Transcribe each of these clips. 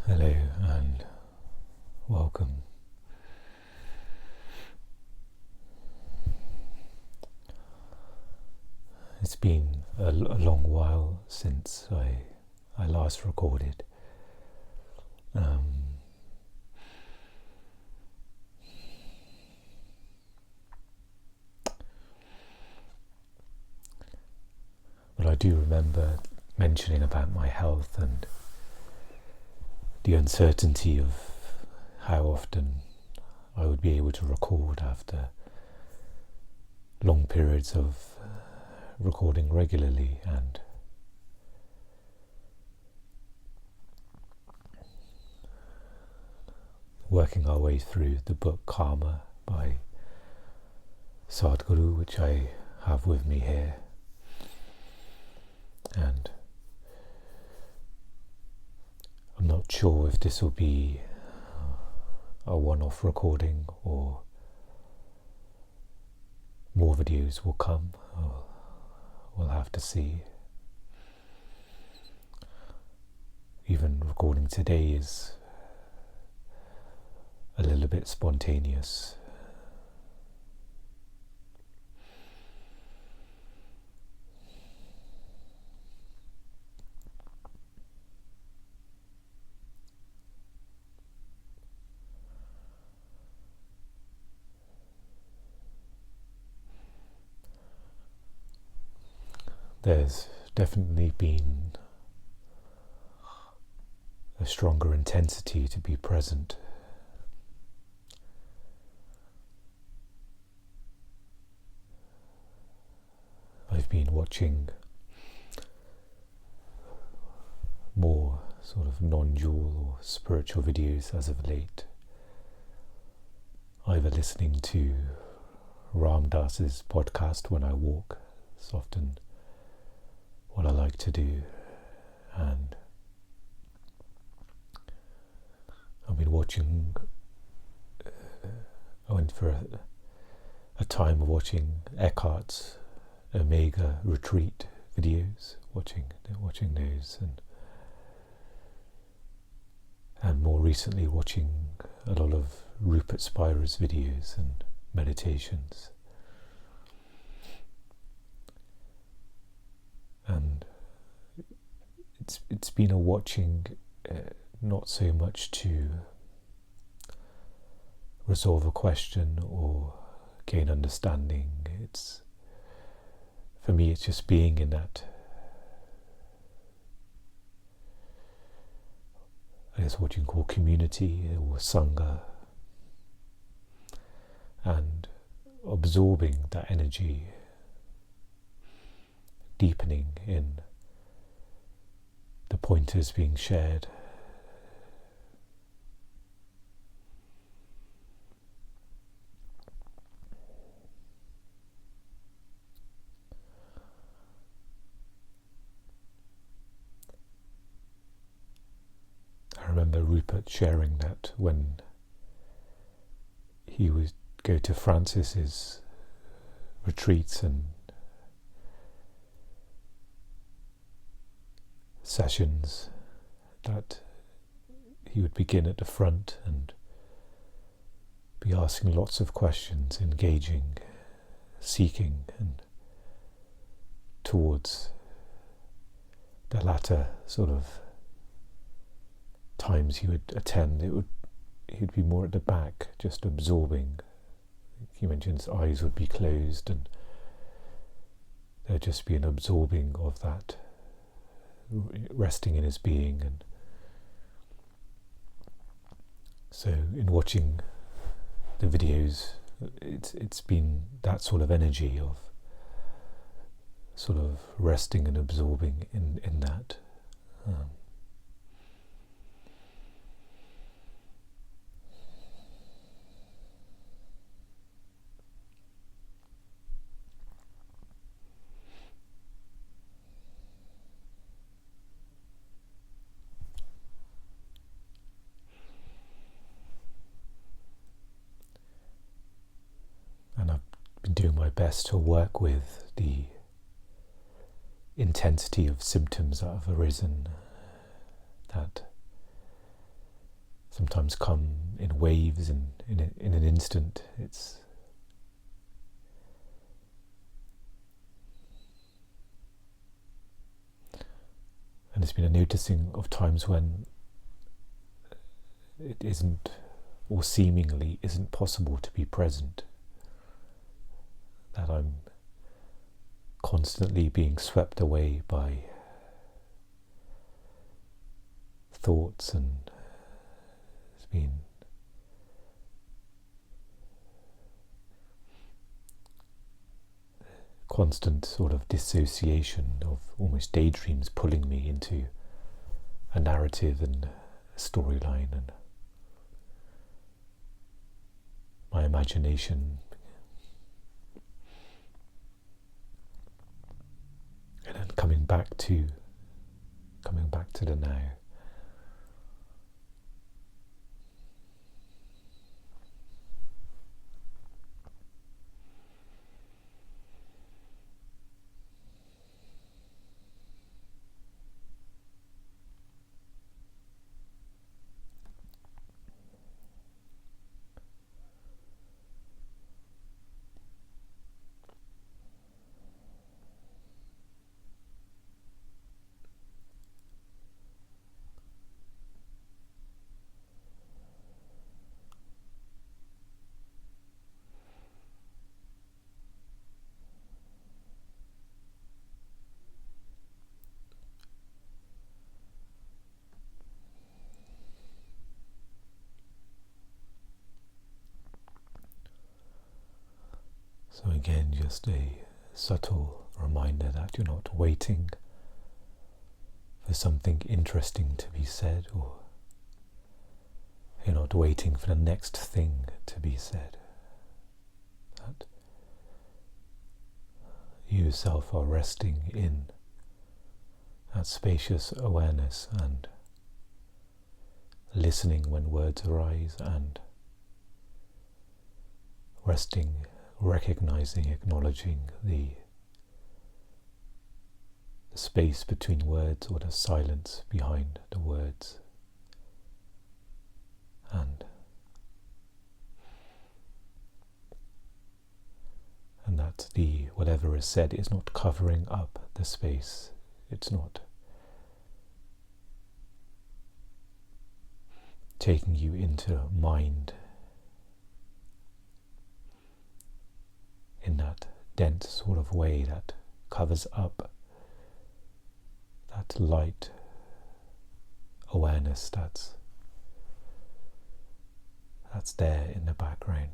Hello and welcome. It's been a long while since I last recorded. But I do remember mentioning about my health and the uncertainty of how often I would be able to record after long periods of recording regularly and working our way through the book Karma by Sadhguru, which I have with me here. And I'm not sure if this will be a one-off recording or more videos will come. We'll have to see. Even recording today is a little bit spontaneous. There's definitely been a stronger intensity to be present. I've been watching more sort of non-dual or spiritual videos as of late, either listening to Ram Dass's podcast when I walk. It's often what I like to do, and I've been watching, I went for a time of watching Eckhart's Omega retreat videos, watching those, and more recently watching a lot of Rupert Spira's videos and meditations. And it's been a watching, not so much to resolve a question or gain understanding. For me, it's just being in that, I guess what you can call community or sangha, and absorbing that energy, deepening in the pointers being shared. I remember Rupert sharing that when he would go to Francis's retreats and sessions, that he would begin at the front and be asking lots of questions, engaging, seeking, and towards the latter sort of times he would attend, he'd be more at the back, just absorbing. He mentioned his eyes would be closed and there'd just be an absorbing of that, resting in his being. And so in watching the videos, it's been that sort of energy of sort of resting and absorbing in that. And I've been doing my best to work with the intensity of symptoms that have arisen, that sometimes come in waves in an instant. And it's been a noticing of times when it isn't, or seemingly isn't possible to be present, that I'm constantly being swept away by thoughts, and it's been constant sort of dissociation of almost daydreams pulling me into a narrative and a storyline, and my imagination, and then coming back to the now. So again, just a subtle reminder that you're not waiting for something interesting to be said, or you're not waiting for the next thing to be said. That you yourself are resting in that spacious awareness and listening when words arise, and resting, recognizing, acknowledging the space between words, or the silence behind the words, and that the whatever is said is not covering up the space. It's not taking you into mind in that dense sort of way that covers up that light awareness that's there in the background.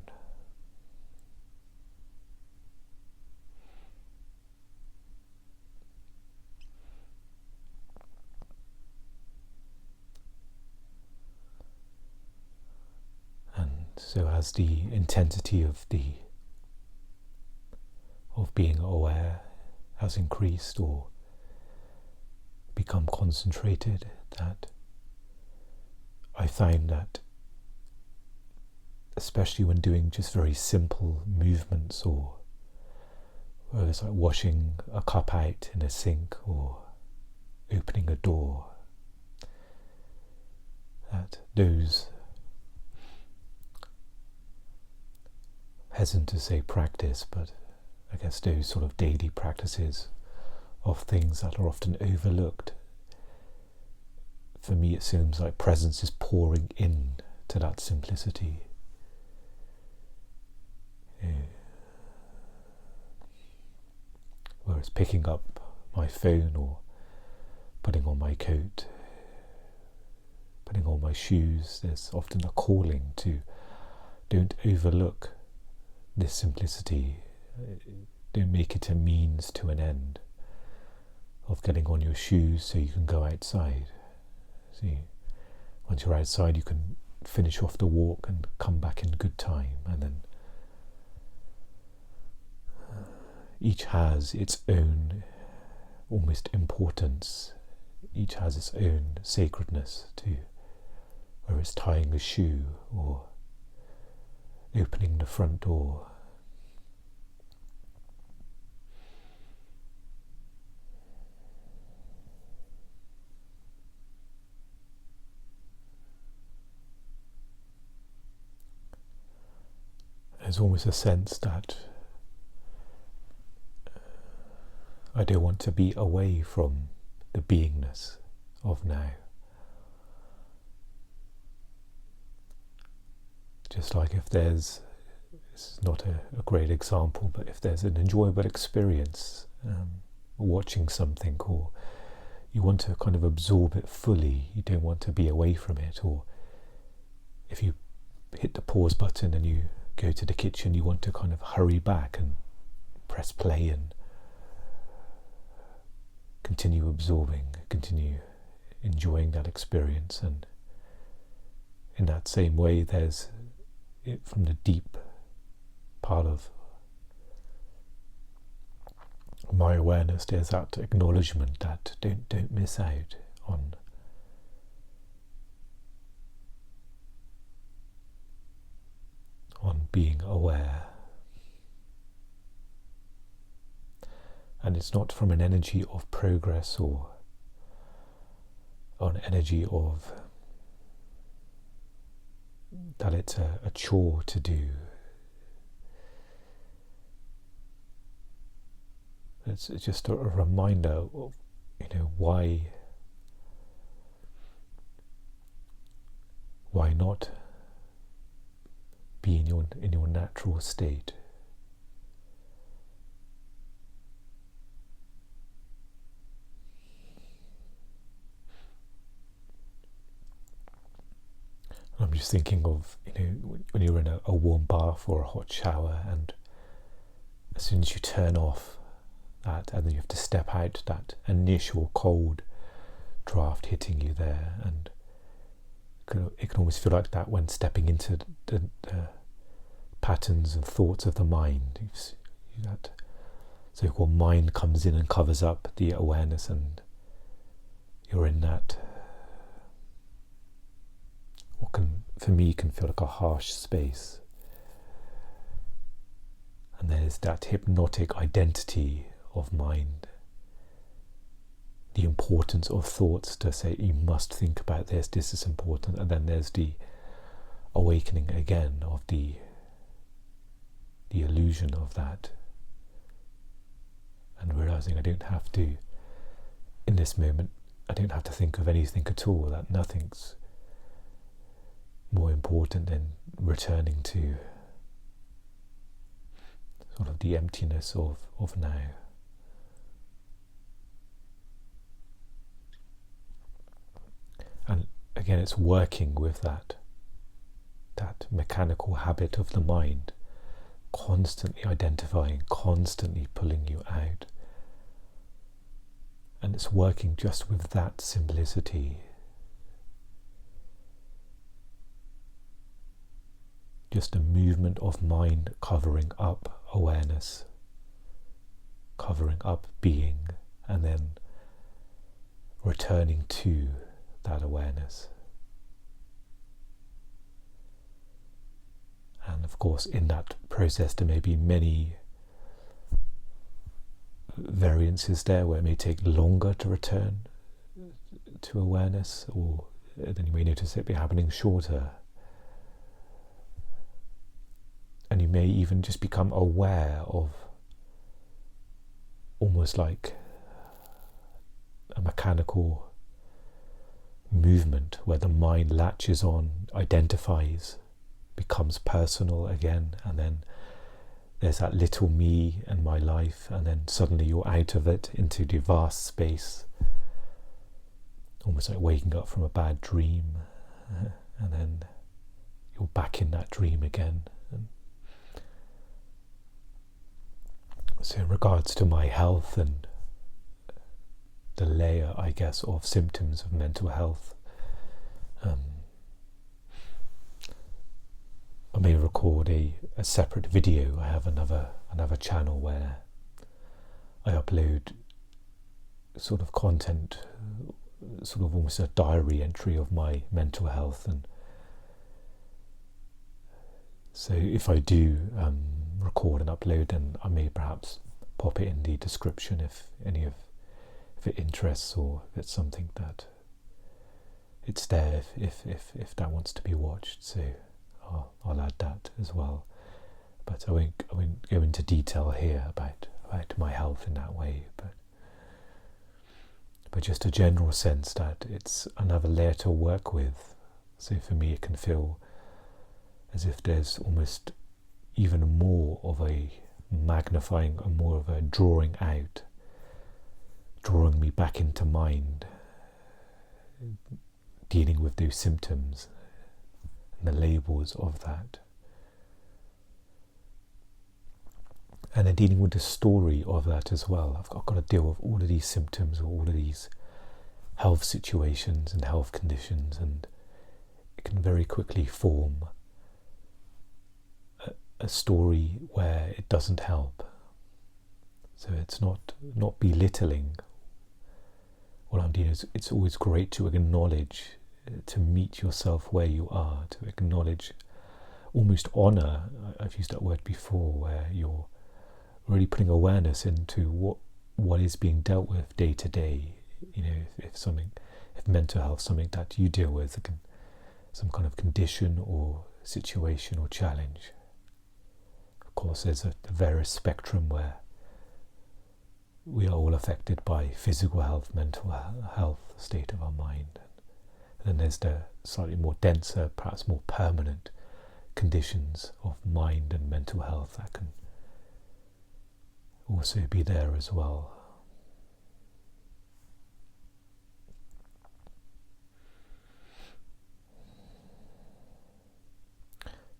And so as the intensity of being aware has increased or become concentrated, that I find that especially when doing just very simple movements, or whether it's like washing a cup out in a sink or opening a door, that those, hesitant to say practice, but I guess those sort of daily practices of things that are often overlooked, for me it seems like presence is pouring in to that simplicity. Whereas picking up my phone, or putting on my coat, putting on my shoes, there's often a calling to don't overlook this simplicity. Don't make it a means to an end of getting on your shoes so you can go outside. See, once you're outside you can finish off the walk and come back in good time, and then each has its own almost importance, each has its own sacredness too, whether it's tying a shoe or opening the front door. there's almost a sense that I don't want to be away from the beingness of now. Just like if there's, it's not a great example, but if there's an enjoyable experience, watching something, or you want to kind of absorb it fully, you don't want to be away from it, or if you hit the pause button and you go to the kitchen, you want to kind of hurry back and press play and continue absorbing, continue enjoying that experience. And in that same way, there's it from the deep part of my awareness, there's that acknowledgement that don't miss out on being aware. And it's not from an energy of progress or an energy of that it's a chore to do. It's just a reminder of, why not be in your natural state. I'm just thinking of, when you're in a warm bath or a hot shower, and as soon as you turn off that, and then you have to step out, that initial cold draft hitting you there, and it can almost feel like that when stepping into the patterns and thoughts of the mind. That so-called mind comes in and covers up the awareness, and you're in that what can, for me, can feel like a harsh space. And there's that hypnotic identity of mind, the importance of thoughts to say, you must think about this is important. And then there's the awakening again of the illusion of that, and realizing I don't have to, in this moment, I don't have to think of anything at all, that nothing's more important than returning to sort of the emptiness of now. And again, it's working with that mechanical habit of the mind, constantly identifying, constantly pulling you out. And it's working just with that simplicity. Just a movement of mind covering up awareness, covering up being, and then returning to that awareness. And of course, in that process, there may be many variances there where it may take longer to return to awareness, or then you may notice it be happening shorter. And you may even just become aware of almost like a mechanical movement where the mind latches on, identifies, becomes personal again, and then there's that little me and my life, and then suddenly you're out of it into the vast space, almost like waking up from a bad dream, and then you're back in that dream again. So in regards to my health and the layer, I guess, of symptoms of mental health, I may record a separate video. I have another channel where I upload sort of content, sort of almost a diary entry of my mental health. And so if I do record and upload, then I may perhaps pop it in the description if it interests, or if it's something that it's there if that wants to be watched. So I'll add that as well. But I won't go into detail here about my health in that way, but just a general sense that it's another layer to work with. So for me, it can feel as if there's almost even more of a magnifying and more of a drawing out, drawing me back into mind, dealing with those symptoms and the labels of that. And then dealing with the story of that as well. I've got to deal with all of these symptoms, or all of these health situations and health conditions, and it can very quickly form a story where it doesn't help. So it's not belittling. What I'm doing is, it's always great to acknowledge, to meet yourself where you are, to acknowledge, almost honor. I've used that word before, where you're really putting awareness into what is being dealt with day to day. You know, if mental health, something that you deal with, some kind of condition or situation or challenge. Of course, there's a various spectrum where we are all affected by physical health, mental health, state of our mind. And then there's the slightly more denser, perhaps more permanent conditions of mind and mental health that can also be there as well.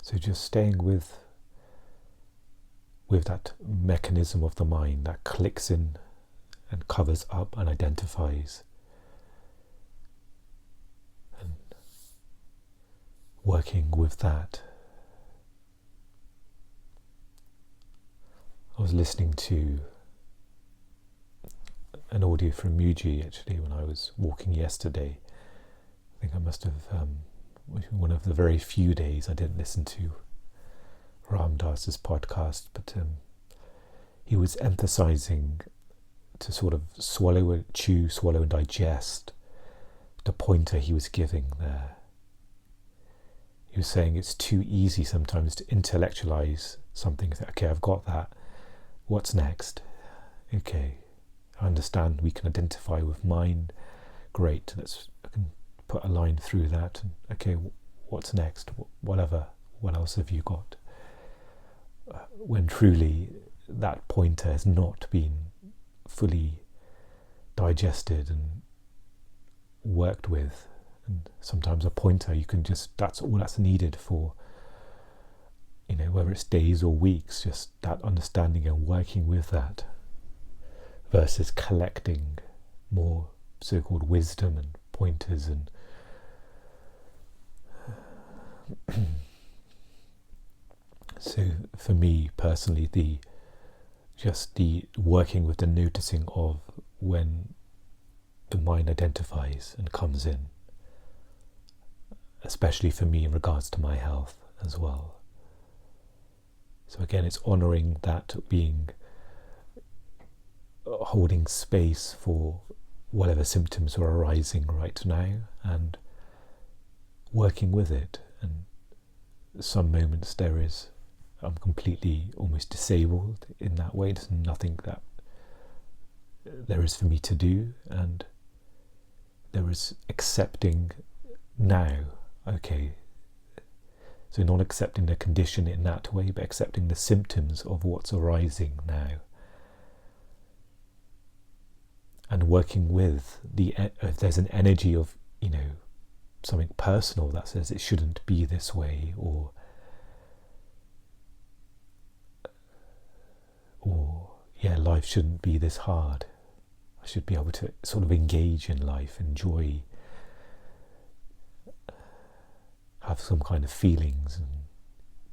So just staying with that mechanism of the mind that clicks in and covers up and identifies, and working with that. I was listening to an audio from Mooji actually when I was walking yesterday. I think I must have one of the very few days I didn't listen to Ram Dass's podcast, but he was emphasizing to sort of swallow and digest the pointer he was giving there. He was saying it's too easy sometimes to intellectualize something. Okay, I've got that. What's next? Okay, I understand we can identify with mind. Great, I can put a line through that. And okay, what's next? Whatever. What else have you got? When truly that pointer has not been fully digested and worked with. And sometimes a pointer, you can just, that's all that's needed for, you know, whether it's days or weeks, just that understanding and working with that, versus collecting more so-called wisdom and pointers and so for me personally, the working with the noticing of when the mind identifies and comes in, especially for me in regards to my health as well. So again, it's honouring that, being holding space for whatever symptoms are arising right now and working with it. And some moments I'm completely almost disabled in that way. There's nothing that there is for me to do, and there is accepting now. Okay, so not accepting the condition in that way, but accepting the symptoms of what's arising now, and working with if there's an energy of, you know, something personal that says it shouldn't be this way, or life shouldn't be this hard. I should be able to sort of engage in life, enjoy, have some kind of feelings. And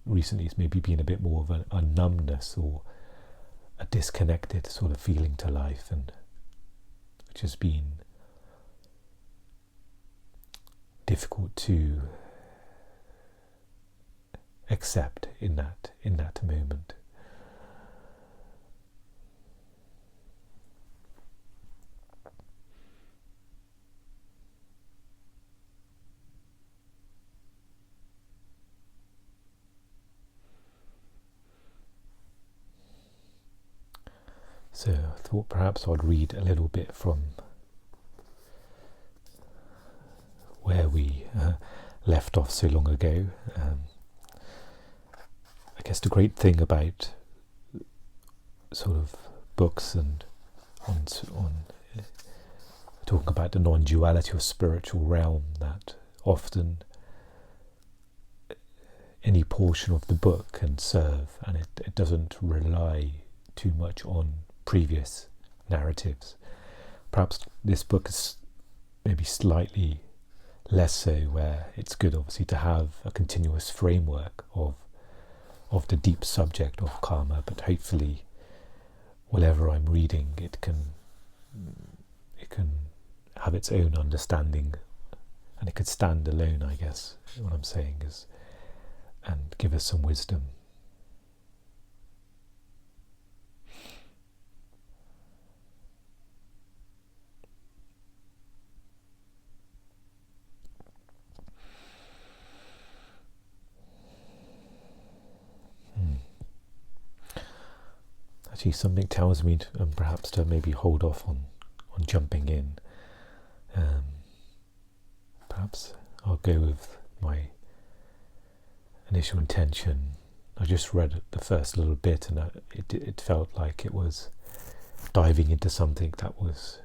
recently it's maybe been a bit more of a numbness or a disconnected sort of feeling to life, and which has been difficult to accept in that moment. So I thought perhaps I'd read a little bit from where we left off so long ago. I guess the great thing about sort of books and on talking about the non-duality or spiritual realm, that often any portion of the book can serve, and it doesn't rely too much on previous narratives. Perhaps this book is maybe slightly less so, where it's good obviously to have a continuous framework of the deep subject of karma, but hopefully whatever I'm reading, it can have its own understanding, and it could stand alone, I guess. What I'm saying is, and give us some wisdom. Actually, something tells me perhaps to maybe hold off on jumping in. Perhaps I'll go with my initial intention. I just read the first little bit, and it felt like it was diving into something that was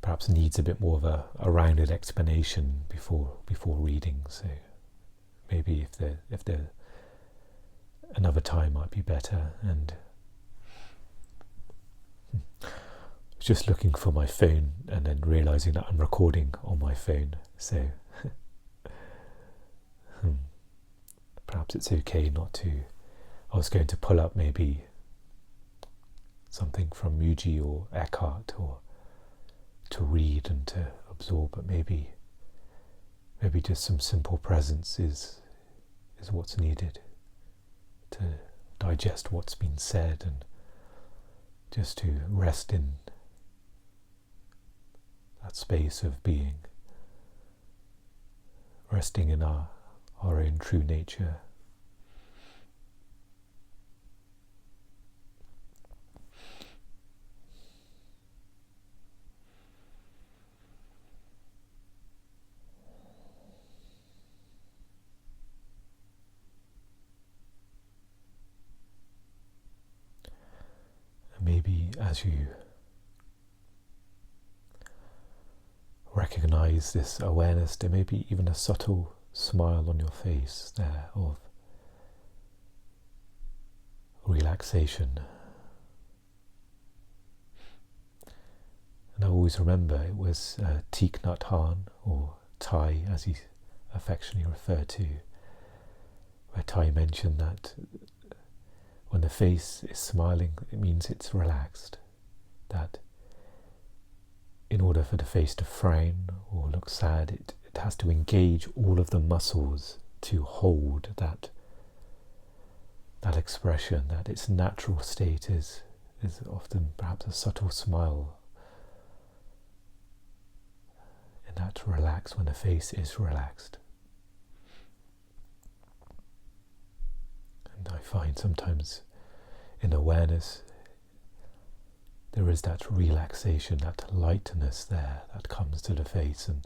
perhaps needs a bit more of a rounded explanation before reading. So maybe if there another time might be better. And just looking for my phone and then realizing that I'm recording on my phone, so perhaps it's okay not to. I was going to pull up maybe something from Mooji or Eckhart or to read and to absorb, but maybe just some simple presence is what's needed to digest what's been said, and just to rest in that space of being, resting in our own true nature. And maybe as you recognize this awareness, there may be even a subtle smile on your face there of relaxation. And I always remember it was Thich Nhat Hanh, or Thai as he's affectionately referred to, where Thai mentioned that when the face is smiling, it means it's relaxed. That in order for the face to frown or look sad, it has to engage all of the muscles to hold that expression, that its natural state is often perhaps a subtle smile. And that relax when the face is relaxed. And I find sometimes in awareness there is that relaxation, that lightness there that comes to the face, and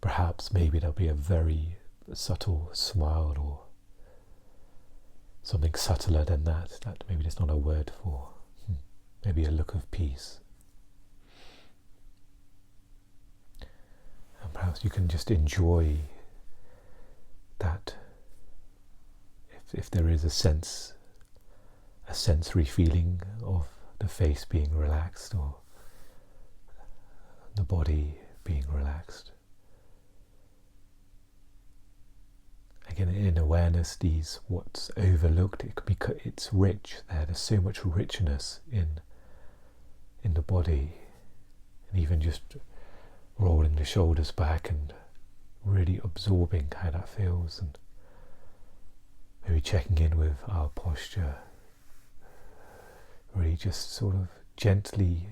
perhaps maybe there'll be a very subtle smile or something subtler than that maybe there's not a word for. Maybe a look of peace. And perhaps you can just enjoy that. If there is a sensory feeling of the face being relaxed or the body being relaxed. Again, in awareness, what's overlooked, it's rich there. There's so much richness in the body, and even just rolling the shoulders back and really absorbing how that feels, and maybe checking in with our posture. Really just sort of gently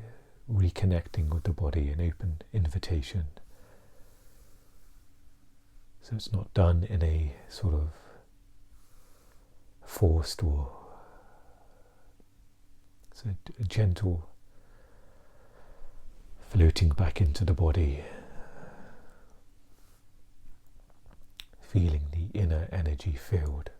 reconnecting with the body, an open invitation. So it's not done in a sort of forced or It's a gentle floating back into the body, feeling the inner energy field.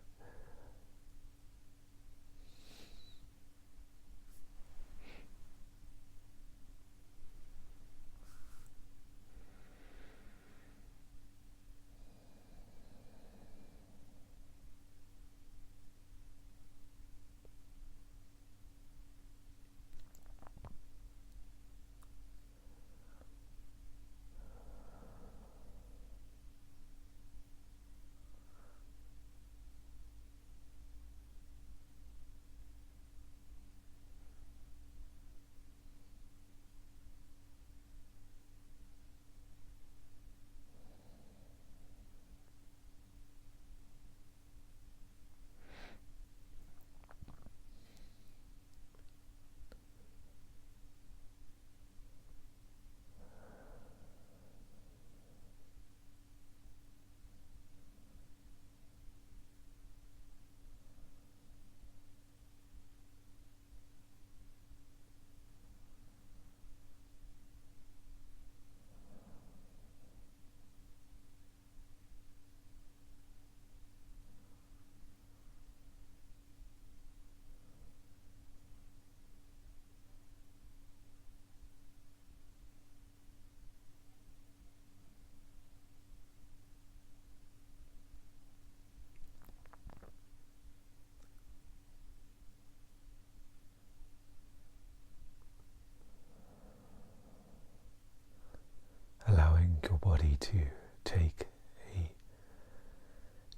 Allowing your body to take a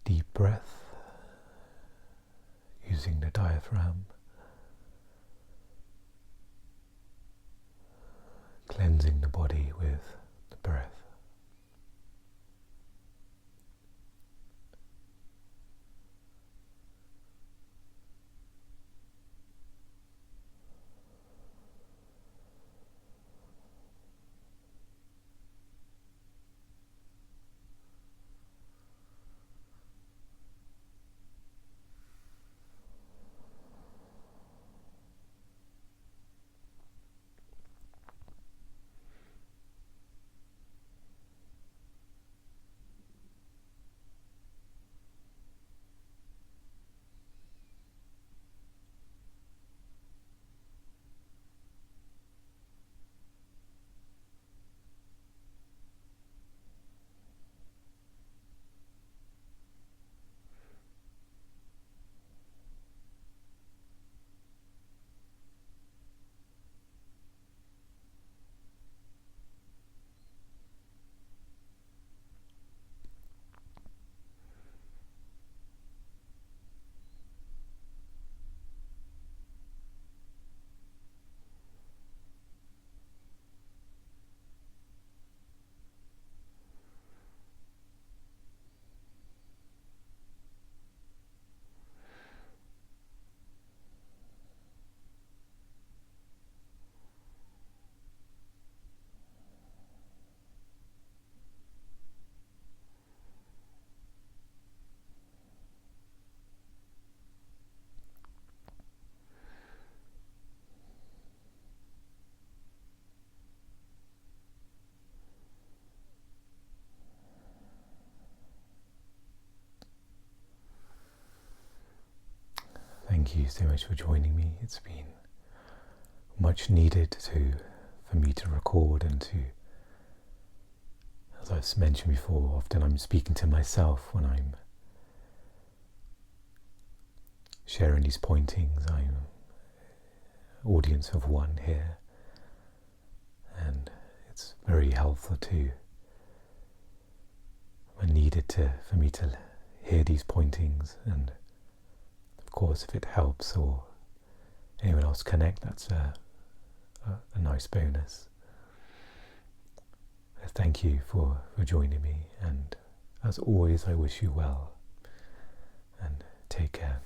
deep breath using the diaphragm, cleansing the body with the breath. Thank you so much for joining me. It's been much needed for me to record and to, as I've mentioned before, often I'm speaking to myself when I'm sharing these pointings. I'm an audience of one here, and it's very helpful when needed for me to hear these pointings, and of course if it helps or anyone else connect, that's a nice bonus. Thank you for joining me, and as always I wish you well, and take care.